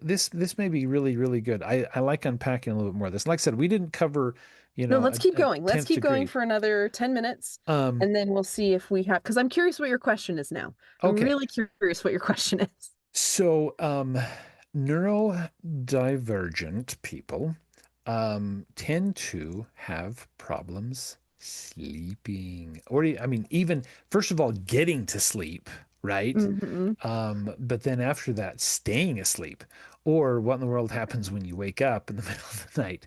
B: This may be really, really good. I like unpacking a little bit more of this. Like I said, we didn't cover,
A: No, let's keep
B: a
A: going. Let's
B: 10th
A: keep going
B: degree.
A: for another 10 minutes
B: Um,
A: and then we'll see if we have, because I'm curious what your question is now. I'm
B: okay.
A: really curious what your question is.
B: So, neurodivergent people tend to have problems sleeping, or I mean, even first of all, getting to sleep, right?
A: Hmm.
B: But then after that, staying asleep, or what in the world happens when you wake up in the middle of the night,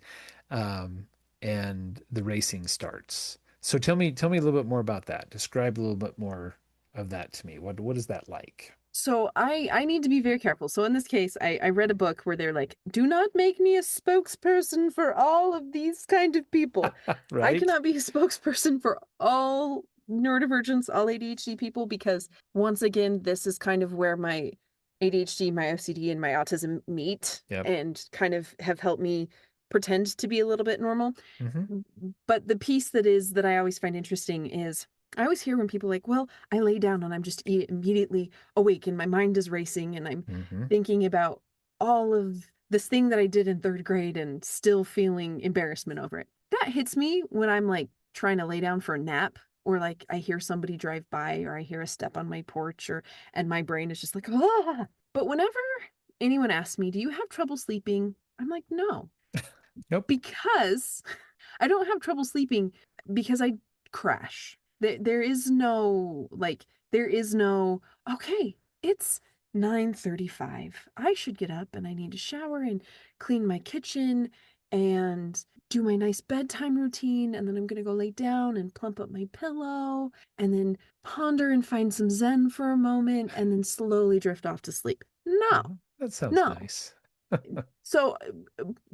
B: um, and the racing starts. So tell me a little bit more about that. Describe a little bit more of that to me. What is that like?
A: So I need to be very careful. So in this case, I read a book where they're like, do not make me a spokesperson for all of these kind of people. I
B: Right?
A: cannot be a spokesperson for all neurodivergence, all ADHD people, because once again, this is kind of where my ADHD, my OCD, and my autism meet
B: Yep.
A: and kind of have helped me pretend to be a little bit normal.
B: Hmm.
A: But the piece that is that I always find interesting is I always hear when people are like, well, I lay down and I'm just immediately awake and my mind is racing and I'm
B: Hmm.
A: thinking about all of this thing that I did in third grade and still feeling embarrassment over it. That hits me when I'm like trying to lay down for a nap or like I hear somebody drive by or I hear a step on my porch or and my brain is just like, ah. But whenever anyone asks me, do you have trouble sleeping? I'm like, no,
B: Nope.
A: because I don't have trouble sleeping because I crash. There is no like there is no okay, it's 9:35. I should get up and I need to shower and clean my kitchen and do my nice bedtime routine and then I'm going to go lay down and plump up my pillow and then ponder and find some zen for a moment and then slowly drift off to sleep. No.
B: Oh, that sounds
A: No.
B: nice.
A: So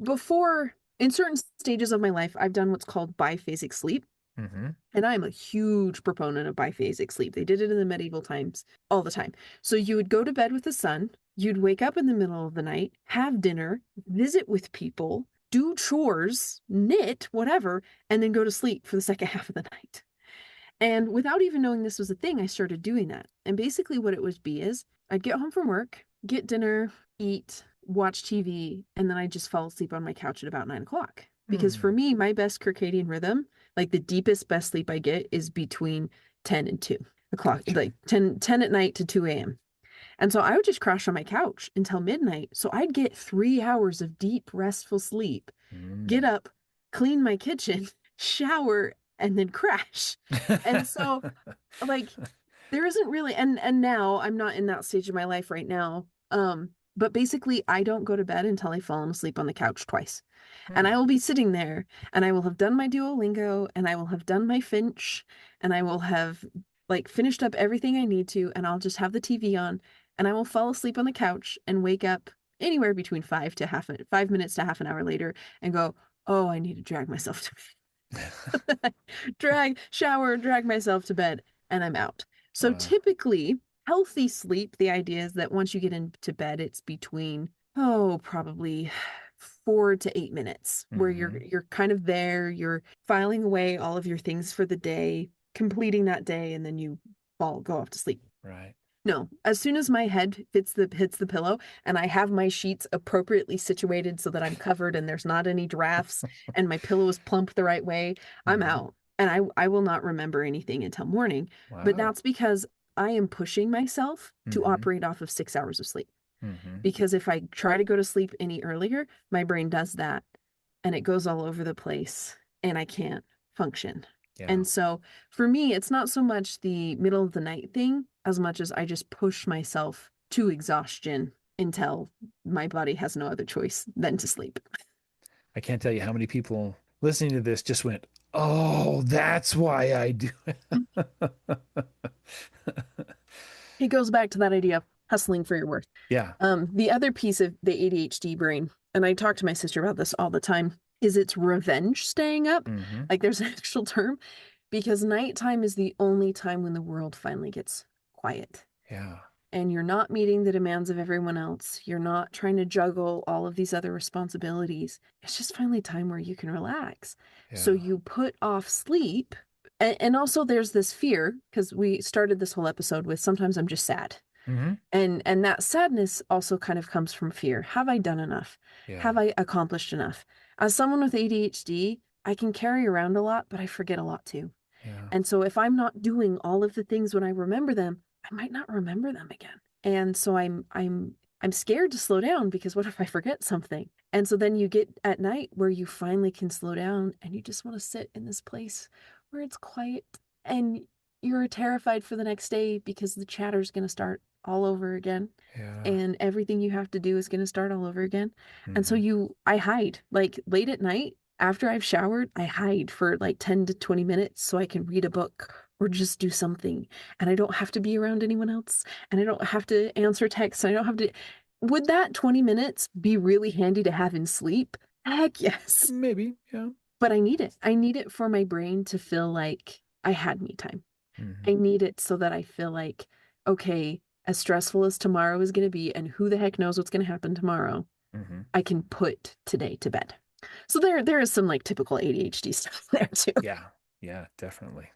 A: before in certain stages of my life, I've done what's called biphasic sleep.
B: Hmm.
A: And I'm a huge proponent of biphasic sleep. They did it in the medieval times all the time. So you would go to bed with the sun You'd wake up in the middle of the night, have dinner, visit with people, do chores, knit, whatever, and then go to sleep for the second half of the night. And without even knowing this was a thing, I started doing that. And basically, what it would be is I'd get home from work, get dinner, eat, watch TV, and then I'd just fall asleep on my couch at about 9 o'clock. Because for
B: Hmm.
A: me, my best circadian rhythm, like the deepest, best sleep I get is between 10 and 2 o'clock,
B: Gotcha.
A: like ten at night to 2 a.m. And so I would just crash on my couch until midnight. So I'd get 3 hours of deep, restful sleep, get
B: Mm.
A: up, clean my kitchen, shower, and then crash. And so like there isn't really, and now I'm not in that stage of my life right now. But basically I don't go to bed until I've fallen asleep on the couch twice. And
B: Hmm.
A: I will be sitting there and I will have done my Duolingo and I will have done my Finch and I will have like finished up everything I need to and I'll just have the TV on and I will fall asleep on the couch and wake up anywhere between 5 minutes to half an hour later and go, oh, I need to drag myself to shower, drag myself to bed, and I'm out. So
B: Wow.
A: typically, healthy sleep, the idea is that once you get into bed, it's between, oh, probably 4 to 8 minutes where
B: Hmm.
A: you're kind of there, you're filing away all of your things for the day, completing that day, and then you go off to sleep.
B: Right.
A: No, as soon as my head hits the pillow and I have my sheets appropriately situated so that I'm covered and there's not any drafts and my pillow is plump the right way, I'm
B: Hmm.
A: out. And I will not remember anything until morning. But
B: Wow.
A: that's because I am pushing myself to
B: Hmm.
A: operate off of 6 hours of sleep.
B: Hmm.
A: Because if I try to go to sleep any earlier, my brain does that and it goes all over the place and I can't function.
B: Yeah.
A: And so for me, it's not so much the middle of the night thing as much as I just push myself to exhaustion until my body has no other choice than to sleep.
B: I can't tell you how many people listening to this just went, "Oh, that's why I do it."
A: It goes back to that idea of hustling for your worth.
B: Yeah.
A: The other piece of the ADHD brain, and I talk to my sister about this all the time, is it's revenge staying up.
B: Hmm.
A: Like there's an actual term because nighttime is the only time when the world finally gets quiet.
B: Yeah.
A: And you're not meeting the demands of everyone else. You're not trying to juggle all of these other responsibilities. It's just finally time where you can relax. So
B: Yeah.
A: you put off sleep. And also there's this fear because we started this whole episode with sometimes I'm just sad.
B: Hmm.
A: And that sadness also kind of comes from fear. Have I done enough? Have
B: Yeah.
A: I accomplished enough? As someone with ADHD, I can carry around a lot, but I forget a lot too.
B: Yeah.
A: And so if I'm not doing all of the things when I remember them, I might not remember them again. And so I'm scared to slow down because what if I forget something? And so then you get at night where you finally can slow down and you just want to sit in this place where it's quiet and you're terrified for the next day because the chatter's going to start all over again
B: Yeah.
A: and everything you have to do is going to start all over again. And so
B: Hmm.
A: I hide like late at night after I've showered, I hide for like 10 to 20 minutes so I can read a book or just do something. And I don't have to be around anyone else. And I don't have to answer texts. I don't have to. Would that 20 minutes be really handy to have in sleep? Heck yes.
B: Maybe. Yeah.
A: But I need it. I need it for my brain to feel like I had me time.
B: Hmm.
A: I need it so that I feel like, okay, as stressful as tomorrow is going to be, and who the heck knows what's going to happen tomorrow,
B: Hmm.
A: I can put today to bed. So there is some like typical ADHD stuff there too.
B: Yeah. Yeah, definitely.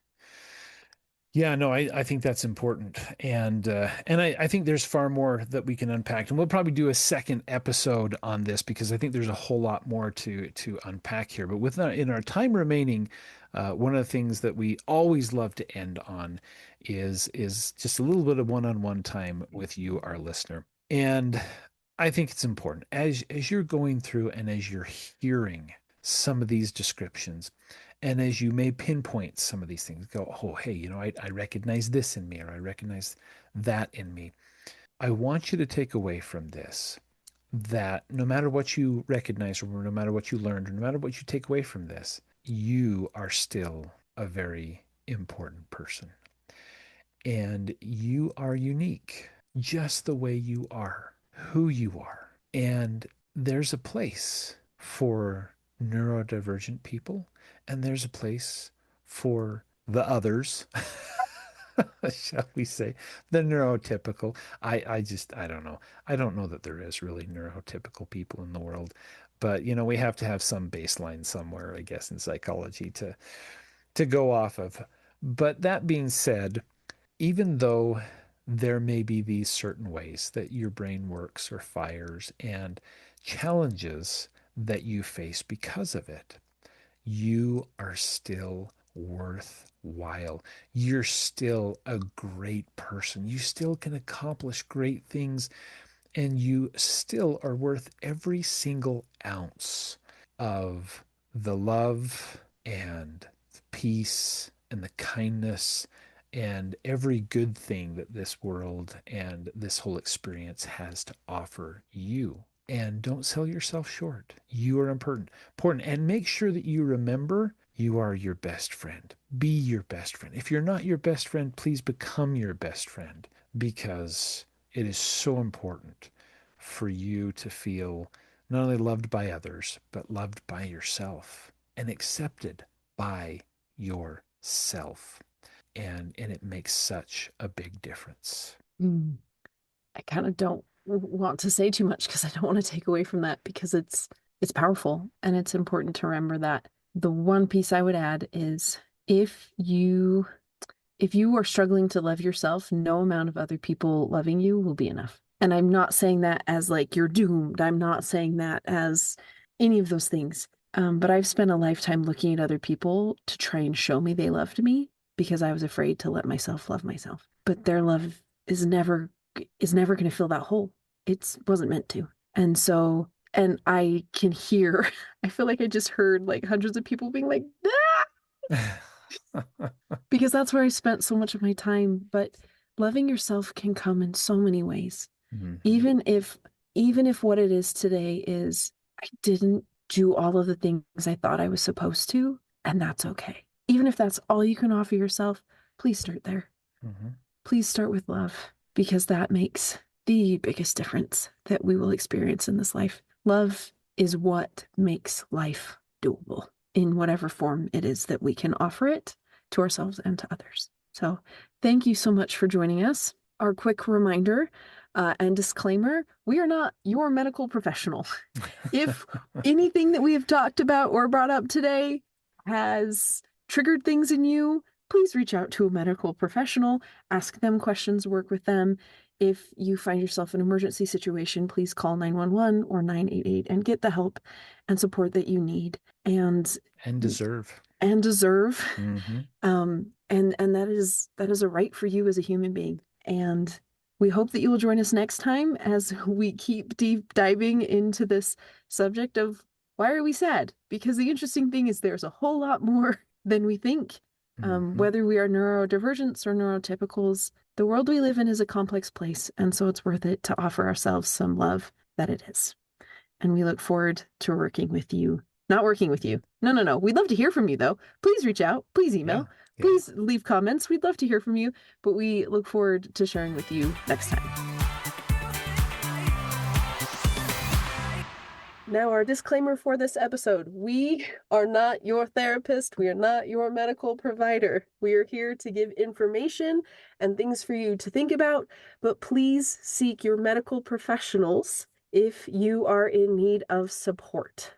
B: Yeah, no, I think that's important, and I think there's far more that we can unpack, and we'll probably do a second episode on this because I think there's a whole lot more to unpack here. But in our time remaining, one of the things that we always love to end on is just a little bit of one-on-one time with you, our listener, and I think it's important as you're going through and as you're hearing some of these descriptions. And as you may pinpoint some of these things, go, oh, hey, I recognize this in me, or I recognize that in me. I want you to take away from this that no matter what you recognize, or no matter what you learned, or no matter what you take away from this, you are still a very important person. And you are unique, just the way you are, who you are. And there's a place for neurodivergent people, and there's a place for the others. shall we say, the neurotypical. I don't know. I don't know that there is really neurotypical people in the world, but we have to have some baseline somewhere, I guess, in psychology to go off of. But that being said, even though there may be these certain ways that your brain works or fires and challenges that you face because of it, you are still worthwhile. You're still a great person. You still can accomplish great things, and you still are worth every single ounce of the love and the peace and the kindness and every good thing that this world and this whole experience has to offer you. And don't sell yourself short. You are important. And make sure that you remember you are your best friend. Be your best friend. If you're not your best friend, please become your best friend, because it is so important for you to feel not only loved by others, but loved by yourself and accepted by yourself. And it makes such a big difference.
A: Mm. I kind of don't want to say too much because I don't want to take away from that because it's powerful and it's important to remember that. The one piece I would add is if you if you are struggling to love yourself, no amount of other people loving you will be enough. And I'm not saying that as like you're doomed. I'm not saying that as any of those things. But I've spent a lifetime looking at other people to try and show me they loved me because I was afraid to let myself love myself. But their love is never going to fill that hole. It wasn't meant to. And so, and I can hear, I feel like I just heard like hundreds of people being like, ah! Because that's where I spent so much of my time. But loving yourself can come in so many ways.
B: Mhm.
A: Even if even if what it is today is I didn't do all of the things I thought I was supposed to, and that's okay. Even if that's all you can offer yourself, please start there.
B: Mhm.
A: Please start with love because that makes the biggest difference that we will experience in this life. Love is what makes life doable in whatever form it is that we can offer it to ourselves and to others. So, thank you so much for joining us. Our quick reminder and disclaimer, we are not your medical professional. If anything that we have talked about or brought up today has triggered things in you, please reach out to a medical professional, ask them questions, work with them. If you find yourself in an emergency situation, please call 911 or 988 and get the help and support that you need and
B: And deserve.
A: deserve.
B: Hmm.
A: And that is a right for you as a human being. And we hope that you will join us next time as we keep deep diving into this subject of why are we sad? Because the interesting thing is there's a whole lot more than we think.
B: Hmm.
A: Whether we are neurodivergents or neurotypicals, the world we live in is a complex place, and so it's worth it to offer ourselves some love that it is. And we look forward to working with you. Not working with you. No, no, no. We'd love to hear from you, though. Please reach out. Please
B: Yeah.
A: email.
B: Yeah.
A: Please leave comments. We'd love to hear from you, but we look forward to sharing with you next time. Now, our disclaimer for this episode. We are not your therapist. We are not your medical provider. We are here to give information and things for you to think about, but please seek your medical professionals if you are in need of support.